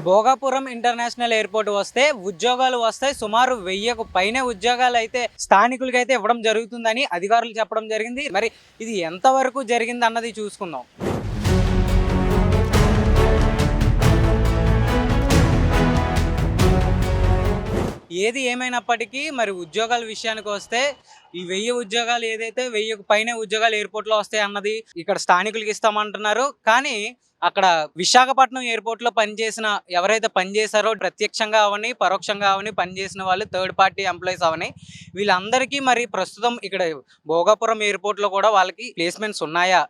Bhogapuram international airport వస్తే ఉద్యోగాలు వస్తాయి. సుమారు 1000కు పైనే ఉద్యోగాలు అయితే స్థానికులకి అయితే ఇవ్వడం జరుగుతుందని అధికారులు చెప్పడం జరిగింది. మరి ఇది ఎంతవరకు జరిగింది అన్నది చూసుకుందాం. ఏది ఏమైనప్పటికీ మరి ఉద్యోగాల విషయానికి వస్తే ఈ 1000 ఉద్యోగాలు ఏదైతే 1000కు పైనే ఉద్యోగాలు ఎయిర్పోర్ట్లో వస్తాయి అన్నది ఇక్కడ స్థానికులకి ఇస్తామంటున్నారు. కానీ అక్కడ విశాఖపట్నం ఎయిర్పోర్ట్లో పనిచేసిన ఎవరైతే పనిచేశారో ప్రత్యక్షంగా అవని పరోక్షంగా అవని పనిచేసిన వాళ్ళు థర్డ్ పార్టీ ఎంప్లాయీస్ అవని వీళ్ళందరికీ మరి ప్రస్తుతం ఇక్కడ భోగాపురం ఎయిర్పోర్ట్లో కూడా వాళ్ళకి ప్లేస్మెంట్స్ ఉన్నాయా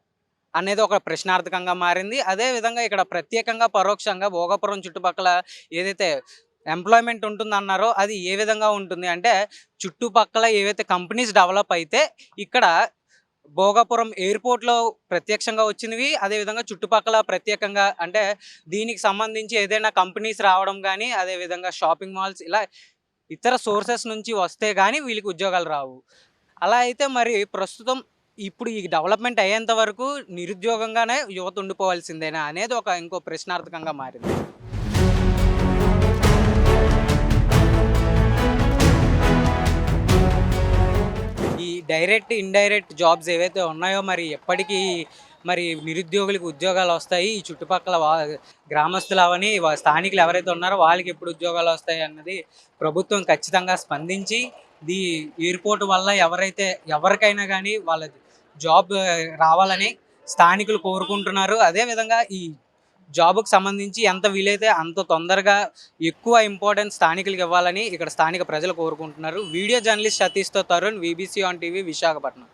అనేది ఒక ప్రశ్నార్థకంగా మారింది. అదేవిధంగా ఇక్కడ ప్రత్యేకంగా పరోక్షంగా భోగాపురం చుట్టుపక్కల ఏదైతే ఎంప్లాయ్మెంట్ ఉంటుందన్నారో అది ఏ విధంగా ఉంటుంది అంటే చుట్టుపక్కల ఏవైతే కంపెనీస్ డెవలప్ అయితే ఇక్కడ భోగాపురం ఎయిర్పోర్ట్లో ప్రత్యక్షంగా వచ్చినవి, అదేవిధంగా చుట్టుపక్కల ప్రత్యేకంగా అంటే దీనికి సంబంధించి ఏదైనా కంపెనీస్ రావడం కానీ అదేవిధంగా షాపింగ్ మాల్స్ ఇలా ఇతర సోర్సెస్ నుంచి వస్తే కానీ వీళ్ళకి ఉద్యోగాలు రావు. అలా అయితే మరి ప్రస్తుతం ఇప్పుడు ఈ డెవలప్మెంట్ అయ్యేంత వరకు నిరుద్యోగంగానే యువత ఉండిపోవాల్సిందేనా అనేది ఒక ఇంకో ప్రశ్నార్థకంగా మారింది. ఈ డైరెక్ట్ ఇండైరెక్ట్ జాబ్స్ ఏవైతే ఉన్నాయో మరి ఎప్పటికీ మరి నిరుద్యోగులకు ఉద్యోగాలు వస్తాయి, ఈ చుట్టుపక్కల గ్రామస్తులు అవని స్థానికులు ఎవరైతే ఉన్నారో వాళ్ళకి ఎప్పుడు ఉద్యోగాలు వస్తాయి అన్నది ప్రభుత్వం ఖచ్చితంగా స్పందించి ఈ ఎయిర్పోర్ట్ వల్ల ఎవరికైనా కానీ వాళ్ళ జాబ్ రావాలని స్థానికులు కోరుకుంటున్నారు. అదేవిధంగా ఈ జాబ్కి సంబంధించి ఎంత వీలైతే అంత తొందరగా ఎక్కువ ఇంపార్టెన్స్ స్థానికులకు ఇవ్వాలని ఇక్కడ స్థానిక ప్రజలు కోరుకుంటున్నారు. వీడియో జర్నలిస్ట్ సతీష్తో Tarun, BBC on TV, Visakhapatnam.